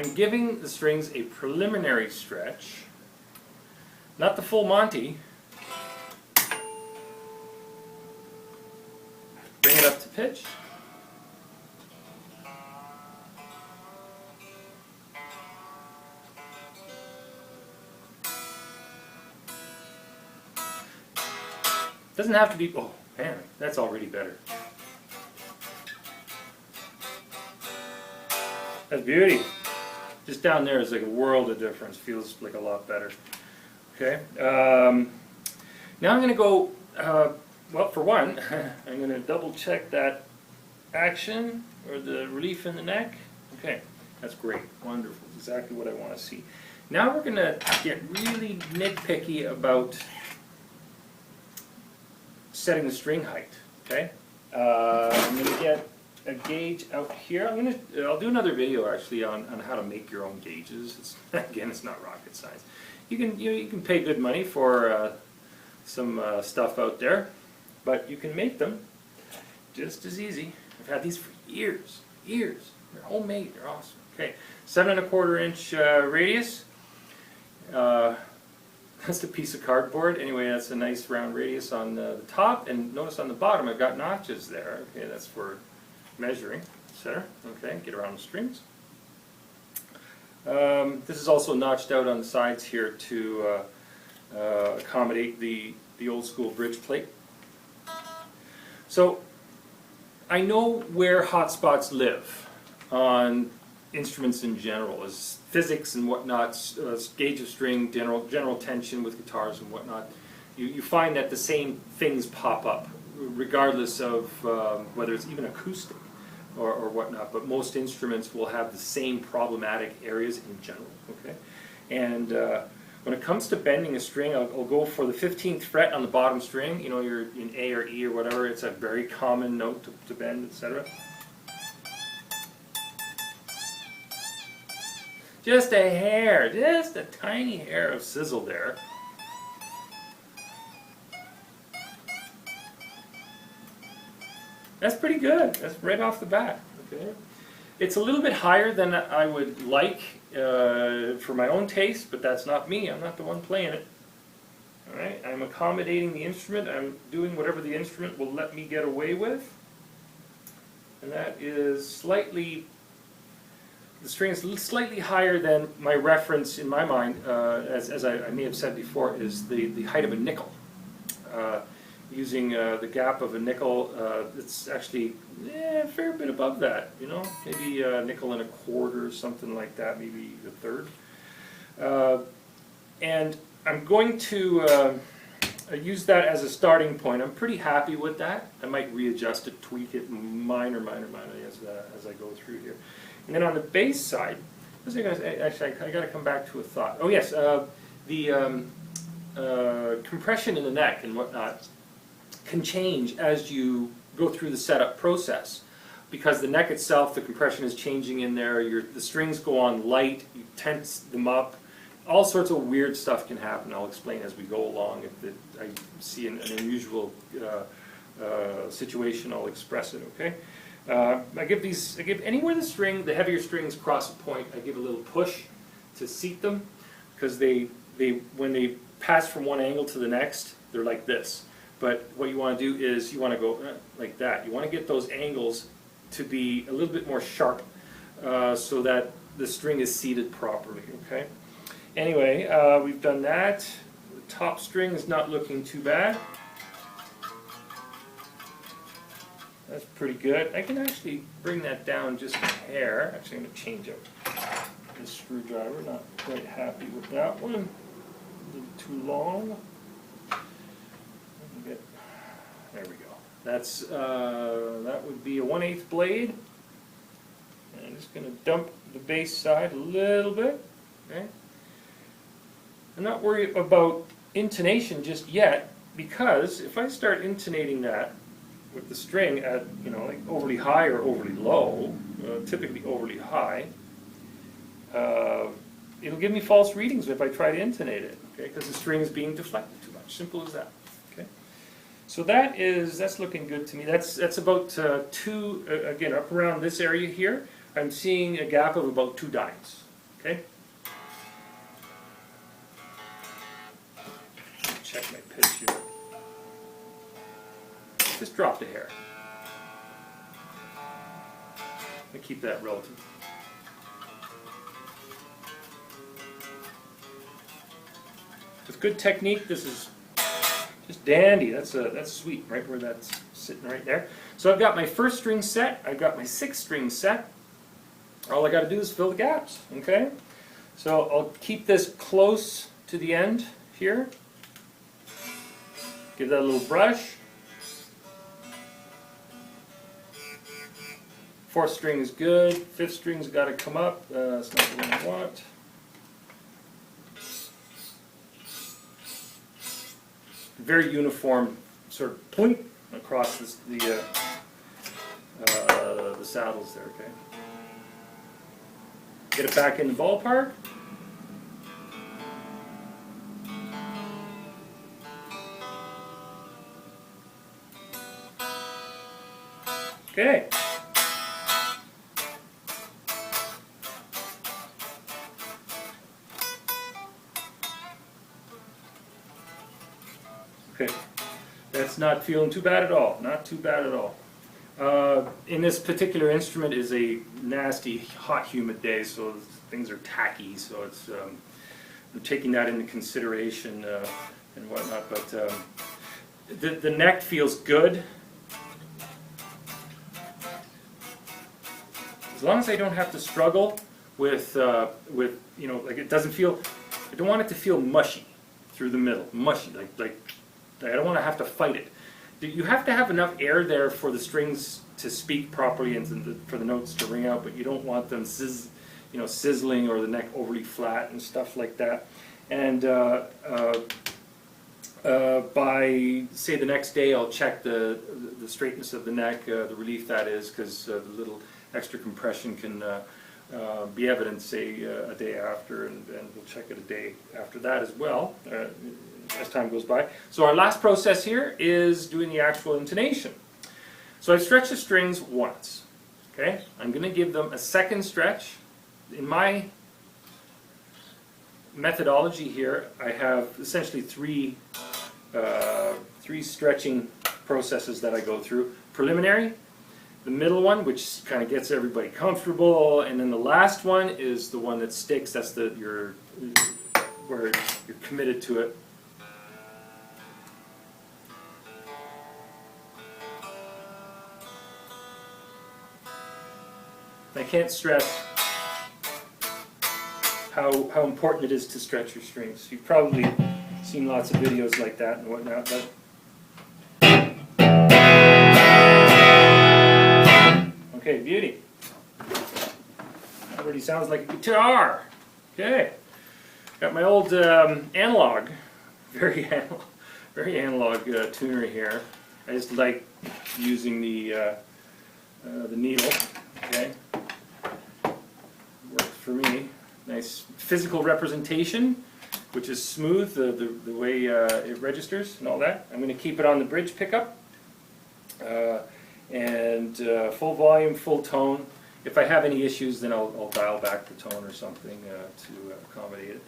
I'm giving the strings a preliminary stretch, not the full Monty. Bring it up to pitch. Doesn't have to be, oh man, that's already better. That's beauty. Just down there is like a world of difference. Feels like a lot better. Okay. Now I'm going to go, well, for one, I'm going to double check that action or the relief in the neck. Okay, that's great. Wonderful. Exactly what I want to see. Now we're going to get really nitpicky about setting the string height. Okay. I'm going to get a gauge out here. I'll do another video actually on how to make your own gauges. Again, it's not rocket science. You can pay good money for some stuff out there, but you can make them just as easy. I've had these for years. They're homemade. They're awesome. Okay, 7 1/4 inch radius. That's the piece of cardboard. Anyway, that's a nice round radius on the top, and notice on the bottom I've got notches there. Okay, that's for measuring, etc. Okay, get around the strings. This is also notched out on the sides here to accommodate the old school bridge plate. So I know where hot spots live on instruments in general, as physics and whatnot, gauge of string, general tension with guitars and whatnot. You find that the same things pop up, regardless of whether it's even acoustic or whatnot. But most instruments will have the same problematic areas in general. Okay, and when it comes to bending a string, I'll go for the 15th fret on the bottom string. You know, you're in A or E or whatever. It's a very common note to bend, etc. Just a hair, just a tiny hair of sizzle there. That's pretty good. That's right off the bat. Okay, it's a little bit higher than I would like for my own taste, but that's not me. I'm not the one playing it. All right, I'm accommodating the instrument. I'm doing whatever the instrument will let me get away with, and that is slightly. The string is slightly higher than my reference in my mind, as I may have said before, is the height of a nickel. Using the gap of a nickel, it's actually a fair bit above that, you know, maybe a nickel and a quarter or something like that, maybe a third. And I'm going to use that as a starting point. I'm pretty happy with that. I might readjust it, tweak it, minor as I go through here. And then on the bass side, actually I got to come back to a thought. Oh yes, the compression in the neck and whatnot can change as you go through the setup process, because the neck itself, the compression is changing in there. The strings go on light, you tense them up. All sorts of weird stuff can happen. I'll explain as we go along. If I see an unusual situation, I'll express it. Okay. I give anywhere the heavier strings cross a point, I give a little push to seat them, because when they pass from one angle to the next, they're like this. But what you want to do is you want to go like that. You want to get those angles to be a little bit more sharp, so that the string is seated properly. Okay. Anyway, we've done that. The top string is not looking too bad. That's pretty good. I can actually bring that down just a hair. Actually, I'm going to change out this screwdriver. Not quite happy with that one. A little too long. There we go. That's that would be a 1/8 blade. And I'm just going to dump the bass side a little bit. Okay. I'm not worried about intonation just yet, because if I start intonating that with the string at, you know, like overly high or overly low, typically overly high, it'll give me false readings if I try to intonate it, okay? Because the string is being deflected too much. Simple as that. Okay. So that's looking good to me. That's about again, up around this area here. I'm seeing a gap of about 2 dynes. Okay? Check my pitch here. Just dropped a hair. I keep that relative. With good technique, this is just dandy. That's sweet, right where that's sitting right there. So I've got my first string set. I've got my sixth string set. All I got to do is fill the gaps. Okay. So I'll keep this close to the end here. Give that a little brush. Fourth string is good. Fifth string's got to come up. That's not what I want. Very uniform sort of point across the saddles there. Okay. Get it back in the ballpark. Okay. Okay. That's not feeling too bad at all. Not too bad at all. In this particular instrument is a nasty, hot, humid day, so things are tacky. So it's I'm taking that into consideration and whatnot. But the neck feels good. As long as I don't have to struggle with you know, like it doesn't feel, I don't want it to feel mushy through the middle, mushy, like I don't want to have to fight it. You have to have enough air there for the strings to speak properly and for the notes to ring out, but you don't want them sizzling or the neck overly flat and stuff like that. And by, say, the next day, I'll check the straightness of the neck, the relief that is, because the little extra compression can be evident, say, a day after, and we'll check it a day after that as well, as time goes by. So our last process here is doing the actual intonation. So I've stretched the strings once. Okay, I'm going to give them a second stretch. In my methodology here, I have essentially three stretching processes that I go through. Preliminary, the middle one, which kind of gets everybody comfortable, and then the last one is the one that sticks. That's where you're committed to it. I can't stress how important it is to stretch your strings. You've probably seen lots of videos like that and whatnot, but okay, beauty. Already sounds like a guitar. Okay, got my old analog, very analog tuner here. I just like using the needle. Okay, works for me. Nice physical representation, which is smooth, the way it registers and all that. I'm going to keep it on the bridge pickup, and full volume, full tone. If I have any issues, then I'll dial back the tone or something to accommodate it.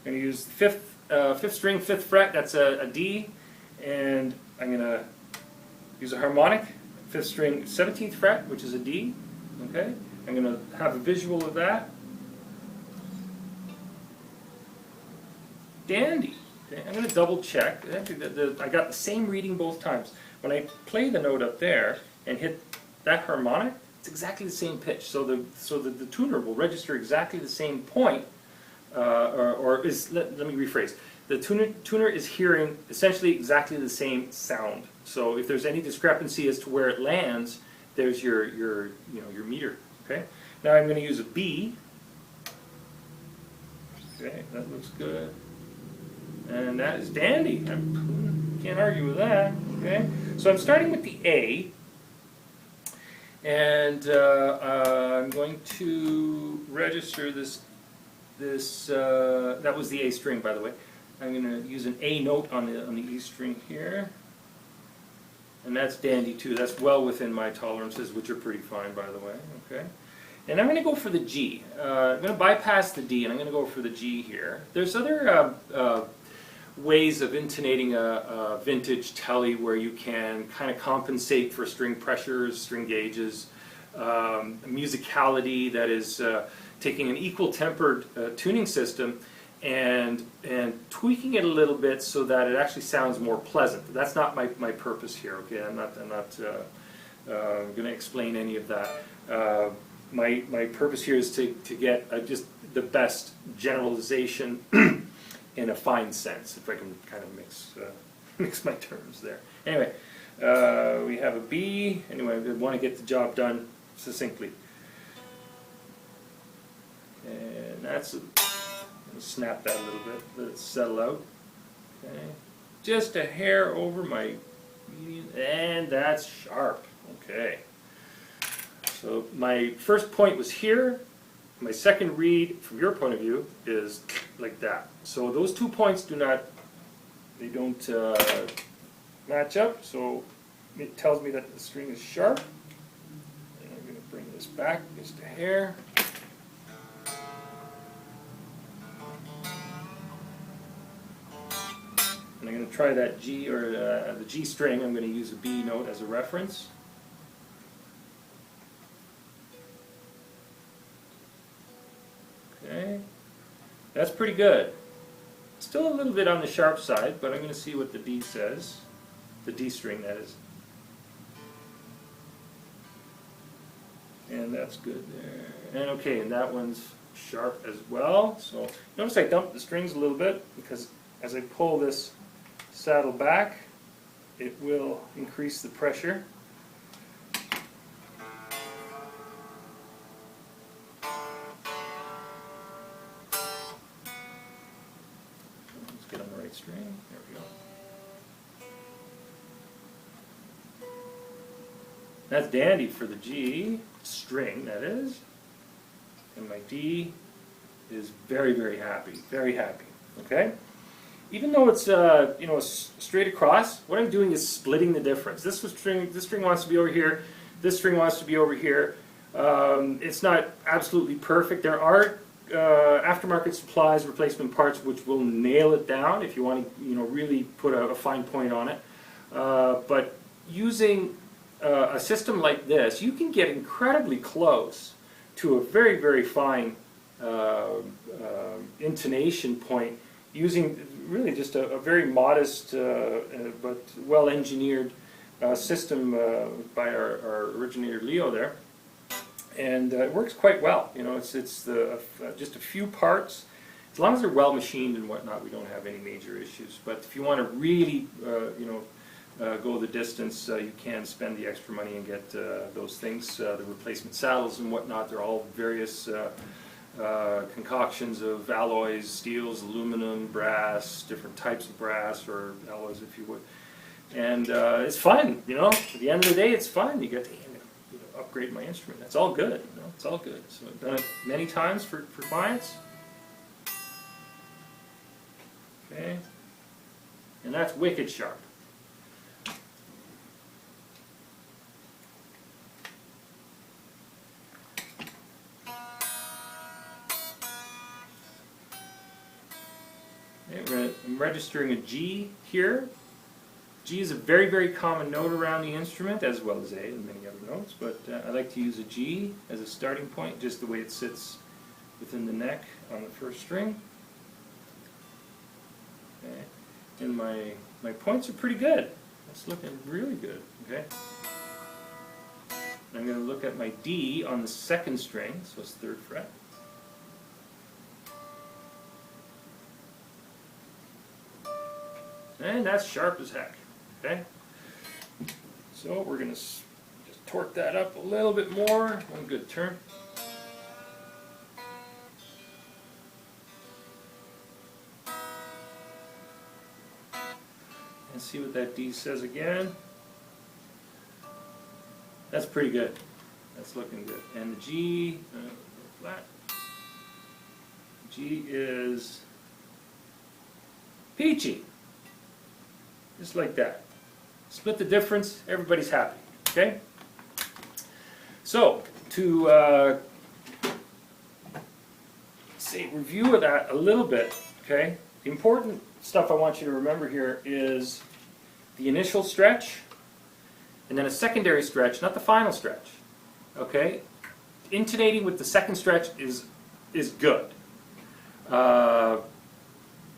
I'm going to use the fifth string, 5th fret, that's a D, and I'm going to use a harmonic, 5th string, 17th fret, which is a D. Okay, I'm going to have a visual of that. Dandy. Okay, I'm going to double check. I got the same reading both times. When I play the note up there and hit that harmonic, it's exactly the same pitch. So the tuner will register exactly the same point, let me rephrase. The tuner is hearing essentially exactly the same sound. So if there's any discrepancy as to where it lands, there's your meter. Okay. Now I'm going to use a B. Okay, that looks good. And that is dandy. I can't argue with that. Okay, so I'm starting with the A, and I'm going to register this. That was the A string, by the way. I'm going to use an A note on the E string here, and that's dandy too. That's well within my tolerances, which are pretty fine, by the way. Okay, And I'm going to go for the G. I'm going to bypass the D and I'm going to go for the G here. There's other ways of intonating a vintage Tele where you can kind of compensate for string pressures, string gauges, musicality that is taking an equal tempered tuning system and tweaking it a little bit so that it actually sounds more pleasant. That's not my purpose here. Okay, I'm not going to explain any of that. My purpose here is to get just the best generalization in a fine sense, if I can kind of mix my terms there. Anyway, we have a B. Anyway, we want to get the job done succinctly. And that's snap that a little bit, let it settle out. Okay, just a hair over my median, and that's sharp. Okay, so my first point was here. My second read, from your point of view, is like that. So those 2 points don't match up. So it tells me that the string is sharp. And I'm going to bring this back just a hair. And I'm going to try that G, or the G string. I'm going to use a B note as a reference. Okay, that's pretty good. Still a little bit on the sharp side, but I'm going to see what the D says. The D string, that is. And that's good there. And okay, and that one's sharp as well. So notice I dumped the strings a little bit because as I pull this saddle back, it will increase the pressure. Let's get on the right string. There we go. That's dandy for the G string, that is. And my D is very, very happy. Very happy. Okay? Even though it's straight across, what I'm doing is splitting the difference. This string wants to be over here. This string wants to be over here. It's not absolutely perfect. There are aftermarket supplies, replacement parts, which will nail it down if you want to, really put a fine point on it. But using a system like this, you can get incredibly close to a very, very fine intonation point using really just a very modest but well-engineered system by our originator Leo there. And it works quite well. It's just a few parts. As long as they're well machined and whatnot, we don't have any major issues. But if you want to really, go the distance, you can spend the extra money and get those things, the replacement saddles and whatnot. They're all various concoctions of alloys, steels, aluminum, brass, different types of brass or alloys, if you would. And it's fun. At the end of the day, it's fun. You get to upgrade my instrument. That's all good. It's all good. So I've done it many times for clients. Okay, and that's wicked sharp. Okay, I'm registering a G here. G is a very, very common note around the instrument, as well as A and many other notes, but I like to use a G as a starting point, just the way it sits within the neck on the first string. Okay. And my points are pretty good. That's looking really good. Okay. I'm going to look at my D on the second string, so it's 3rd fret. And that's sharp as heck. Okay, so we're going to just torque that up a little bit more. One good turn. And see what that D says again. That's pretty good. That's looking good. And the G, flat. G is peachy. Just like that. Split the difference, everybody's happy. Okay? So, to say review of that a little bit, okay? The important stuff I want you to remember here is the initial stretch and then a secondary stretch, not the final stretch, okay? Intonating with the second stretch is good.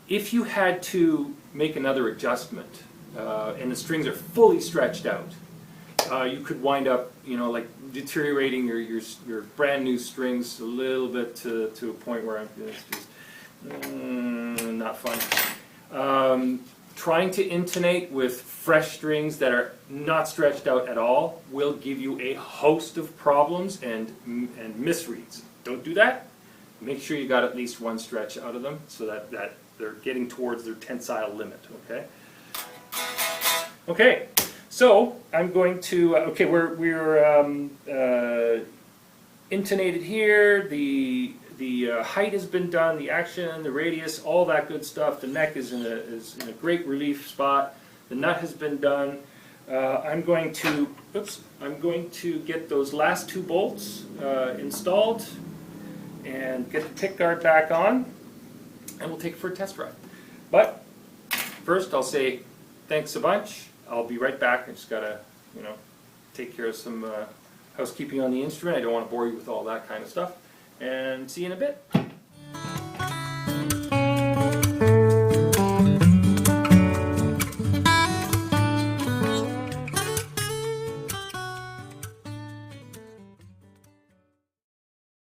If you had to make another adjustment and the strings are fully stretched out, you could wind up, you know, like deteriorating your brand new strings a little bit to a point where it's just not fun. Trying to intonate with fresh strings that are not stretched out at all will give you a host of problems and misreads. Don't do that. Make sure you got at least one stretch out of them so that they're getting towards their tensile limit, okay? Okay, so I'm going to, okay, we're intonated here, the height has been done, the action, the radius, all that good stuff. The neck is in a great relief spot. The nut has been done. I'm going to get those last two bolts installed and get the pick guard back on, and we'll take it for a test ride. But first I'll say thanks a bunch. I'll be right back. I just gotta, you know, take care of some housekeeping on the instrument. I don't want to bore you with all that kind of stuff. And see you in a bit.